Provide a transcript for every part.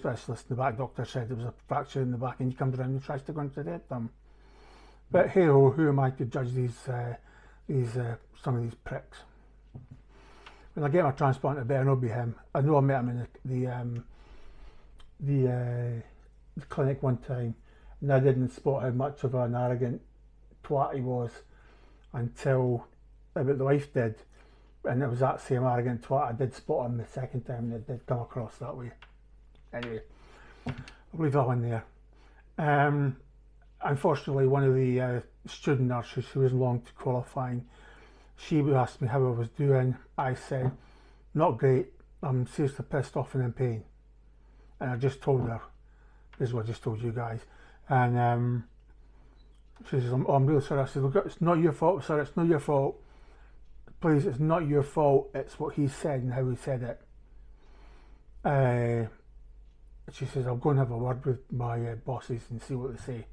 specialist in the back. Doctor said there was a fracture in the back, and he comes around and tries to go into the rectum. But hey ho, who am I to judge some of these pricks? When I get my transplant, it better not be him. I know I met him in the clinic one time, and I didn't spot how much of an arrogant twat he was until about the wife did, and it was that same arrogant twat. I did spot him the second time, and it did come across that way. Anyway, I'll leave that one there. Unfortunately, one of the student nurses who was long to qualifying, she asked me how I was doing. I said, not great, I'm seriously pissed off and in pain. And I just told her, this is what I just told you guys. And she says, I'm really sorry. I said, look, it's not your fault, sir, it's not your fault. Please, it's not your fault, it's what he said and how he said it. She says, I'll go and have a word with my bosses and see what they say.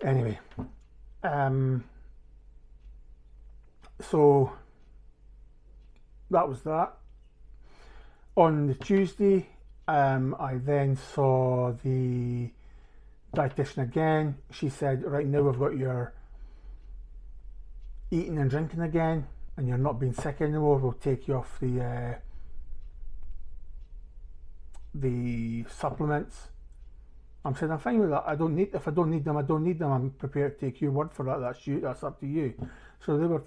Anyway, so that was that. On the Tuesday, I then saw the dietitian again. She said, right now we've got your eating and drinking again, and you're not being sick anymore. We'll take you off the supplements. I'm saying I'm fine with that. If I don't need them, I don't need them. I'm prepared to take your word for that. That's up to you. So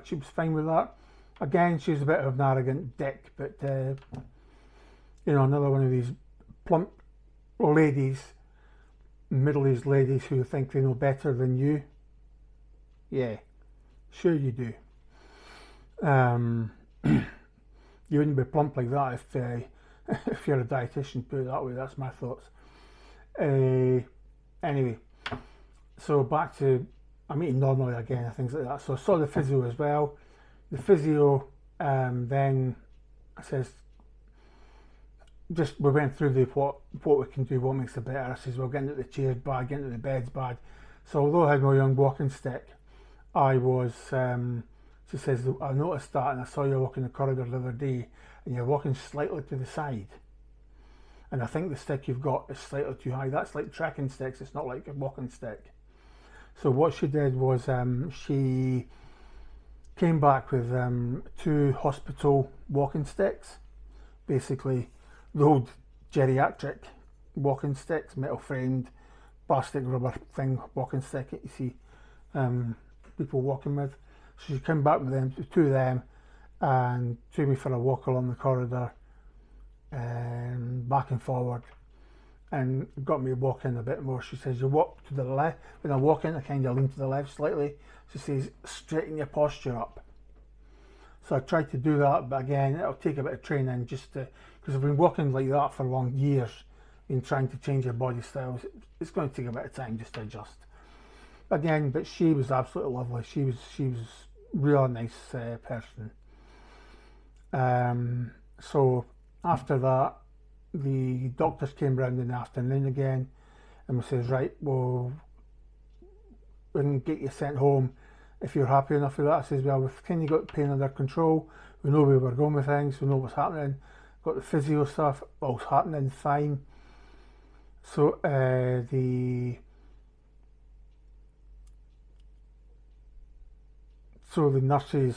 she was fine with that. Again, she's a bit of an arrogant dick, but another one of these plump ladies, middle-aged ladies who think they know better than you. Yeah, sure you do. You wouldn't be plump like that if you're a dietitian, put it that way. That's my thoughts. Anyway, so back to I'm eating normally again, things like that. So I saw the physio as well. The physio then says, we went through what we can do, what makes it better. I says, well, getting into the chair's bad, getting into the bed's bad. So although I had my young walking stick, I was, she says, I noticed that, and I saw you walking the corridor the other day, and you're walking slightly to the side. And I think the stick you've got is slightly too high. That's like trekking sticks, it's not like a walking stick. So what she did was she came back with 2 hospital walking sticks, basically the old geriatric walking sticks, metal framed, plastic rubber thing walking stick that you see people walking with. So she came back with them, 2 of them, and took me for a walk along the corridor, back and forward, and got me walking a bit more. She says, you walk to the left. When I walk in, I kind of lean to the left slightly. She says, straighten your posture up. So I tried to do that, but again, it'll take a bit of training because I've been walking like that for long years, been trying to change your body styles. It's going to take a bit of time just to adjust. Again, but she was absolutely lovely. She was really nice person. So after that, the doctors came round in the afternoon again, and we says, right, well, we can get you sent home if you're happy enough with that. I says, well, we've kind of got pain under control. We know where we're going with things. We know what's happening. Got the physio stuff. All's happening fine. So the nurses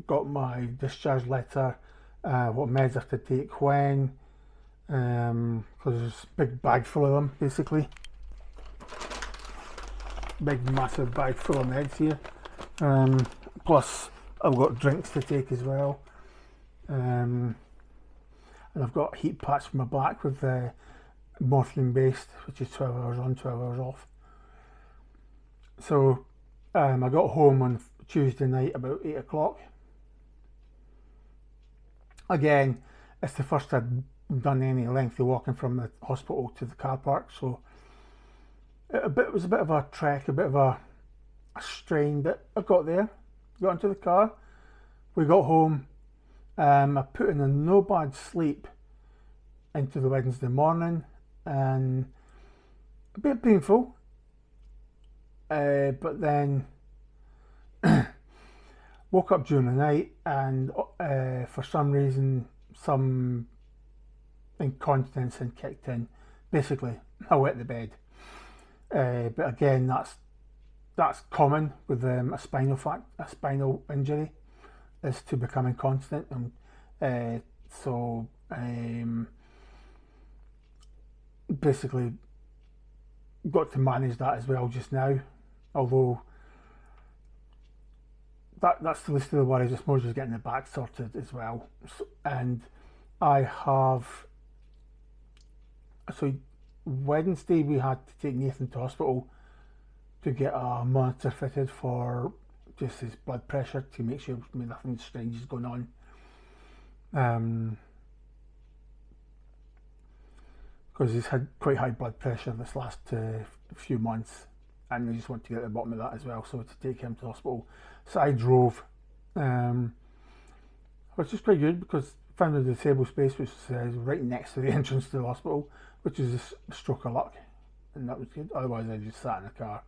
got my discharge letter, what meds I have to take when, because there's a big bag full of them, basically. Big massive bag full of meds here. Plus I've got drinks to take as well. And I've got heat packs for my back with morphine based, which is 12 hours on, 12 hours off. So I got home on Tuesday night about 8 o'clock. Again, it's the first I'd done any lengthy walking from the hospital to the car park, so it was a bit of a trek, a bit of a strain, but I got there, got into the car, we got home. I put in a no bad sleep into the Wednesday morning, and a bit painful, but then woke up during the night, and for some reason some incontinence and kicked in. Basically, I wet the bed. But again, that's common with a spinal injury, is to become incontinent. So basically got to manage that as well just now. Although that's the least of the worries. It's more just getting the back sorted as well. And I have, so Wednesday we had to take Nathan to hospital to get a monitor fitted for just his blood pressure, to make sure nothing strange is going on. Because he's had quite high blood pressure this last few months, and we just want to get to the bottom of that as well, so to take him to hospital. So I drove, which is quite good, because I found a disabled space which is right next to the entrance to the hospital, which is a stroke of luck, and that was good. Otherwise I just sat in the car.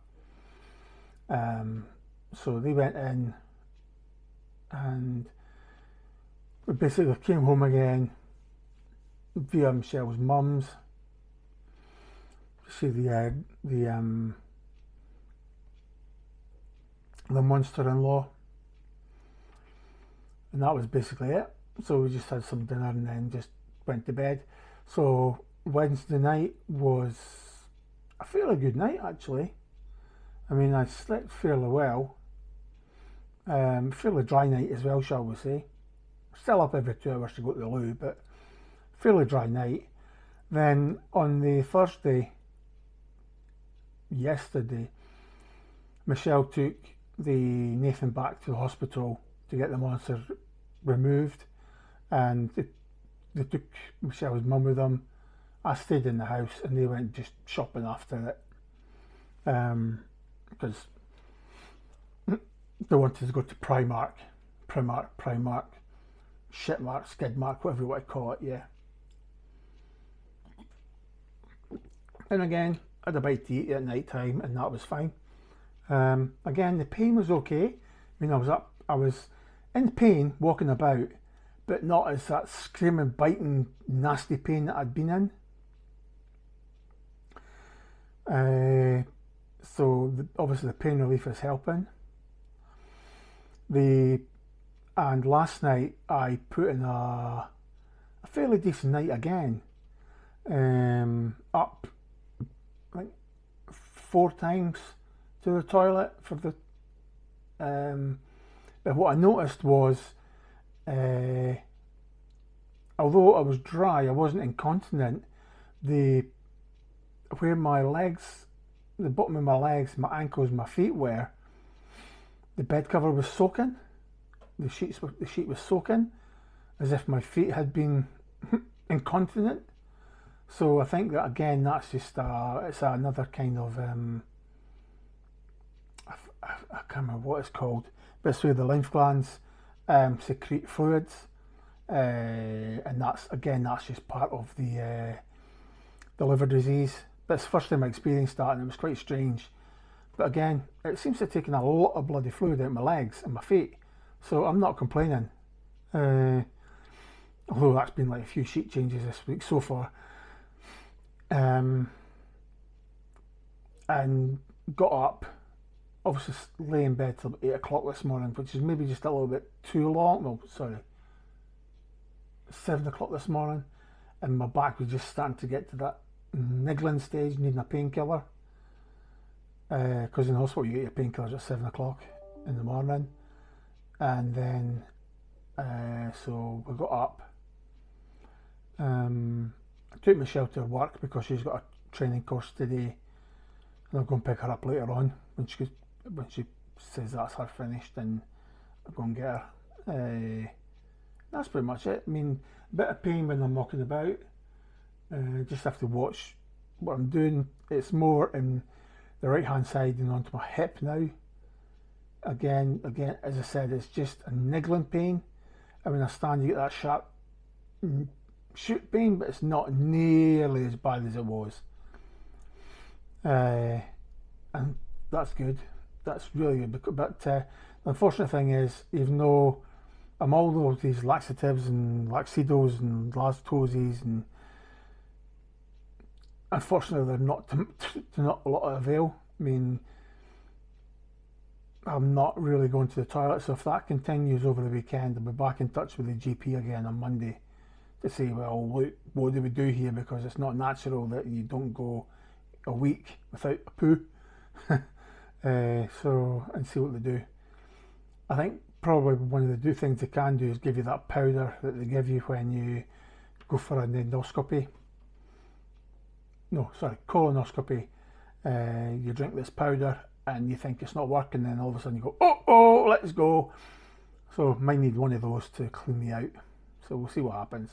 So they went in, and we basically came home again via Michelle's mum's. See the monster-in-law, and that was basically it. So we just had some dinner and then just went to bed. So Wednesday night was a fairly good night, actually. I mean, I slept fairly well. Fairly dry night as well, shall we say. Still up every 2 hours to go to the loo, but fairly dry night. Then on the Thursday, yesterday, Michelle took the Nathan back to the hospital to get the monster removed, and they took Michelle's mum with them. I stayed in the house, and they went just shopping after it, because they wanted to go to Primark, Shitmark, Skidmark, whatever you want to call it, yeah. And again, I had a bite to eat at night time, and that was fine. Again, the pain was okay. I mean, I was in pain walking about, but not as that screaming, biting, nasty pain that I'd been in. So obviously the pain relief is helping. And last night I put in a fairly decent night again. Up like 4 times to the toilet for the. But what I noticed was, although I was dry, I wasn't incontinent. Where my legs, the bottom of my legs, my ankles, my feet were, the bed cover was soaking. The sheet was soaking, as if my feet had been incontinent. So I think that again, that's just it's another kind of I can't remember what it's called, but it's where the lymph glands secrete fluids, and that's just part of the liver disease. But it's the first time I experienced that, and it was quite strange. But again, it seems to have taken a lot of bloody fluid out of my legs and my feet, so I'm not complaining. Although that's been like a few sheet changes this week so far. And got up, obviously lay in bed till 8 o'clock this morning, which is maybe just a little bit too long. No, sorry, 7 o'clock this morning, and my back was just starting to get to that niggling stage, needing a painkiller. Because in the hospital you get your painkillers at 7 o'clock in the morning, and then so we got up. I took Michelle to work because she's got a training course today, and I'll go and pick her up later on when she says that's her finished, and I'll go and get her. That's pretty much it. I mean, a bit of pain when I'm walking about. Just have to watch what I'm doing. It's more in the right hand side and onto my hip now. Again, as I said, it's just a niggling pain, and when I stand you get that sharp shoot pain, but it's not nearly as bad as it was, and that's good. That's really good. But the unfortunate thing is, even though I'm all these laxatives and laxidos and lactoses and unfortunately they're not to not a lot of avail. I mean, I'm not really going to the toilet, so if that continues over the weekend, I'll be back in touch with the GP again on Monday to say, well, look, what do we do here? Because it's not natural that you don't go a week without a poo. So, and see what they do. I think probably one of the things they can do is give you that powder that they give you when you go for an endoscopy. No, sorry, colonoscopy. You drink this powder and you think it's not working, then all of a sudden you go, oh, let's go. So might need one of those to clean me out. So we'll see what happens.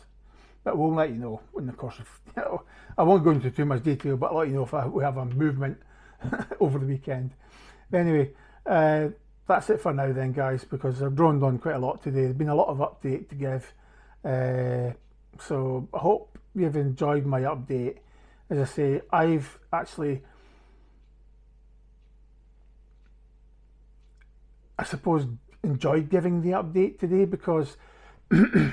But we'll let you know in the course of, I won't go into too much detail, but I'll let you know if we have a movement over the weekend. But anyway, that's it for now then, guys, because I've droned on quite a lot today. There's been a lot of update to give. So I hope you've enjoyed my update. As I say, I've actually, I suppose, enjoyed giving the update today because it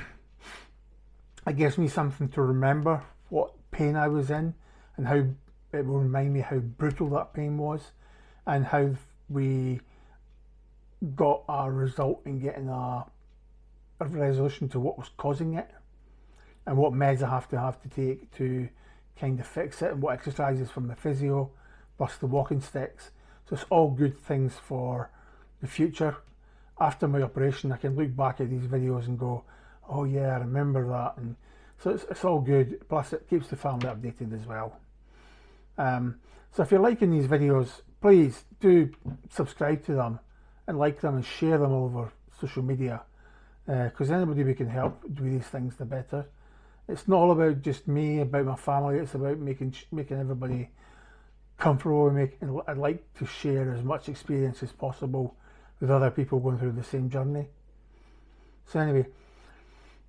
gives me something to remember what pain I was in and how it will remind me how brutal that pain was and how we got a result in getting a resolution to what was causing it and what meds I have to take to kind of fix it and what exercises from the physio plus the walking sticks. So it's all good things for the future. After my operation, I can look back at these videos and go, oh yeah, I remember that. And so it's all good. Plus it keeps the family updated as well. So if you're liking these videos, please do subscribe to them and like them and share them all over social media, because anybody we can help do these things, the better. It's not all about just me, about my family. It's about making everybody comfortable. And I'd like to share as much experience as possible with other people going through the same journey. So anyway,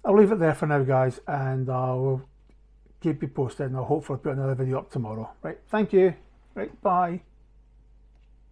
I'll leave it there for now, guys, and I'll keep you posted, and I'll hopefully put another video up tomorrow. Right, thank you. Right, bye.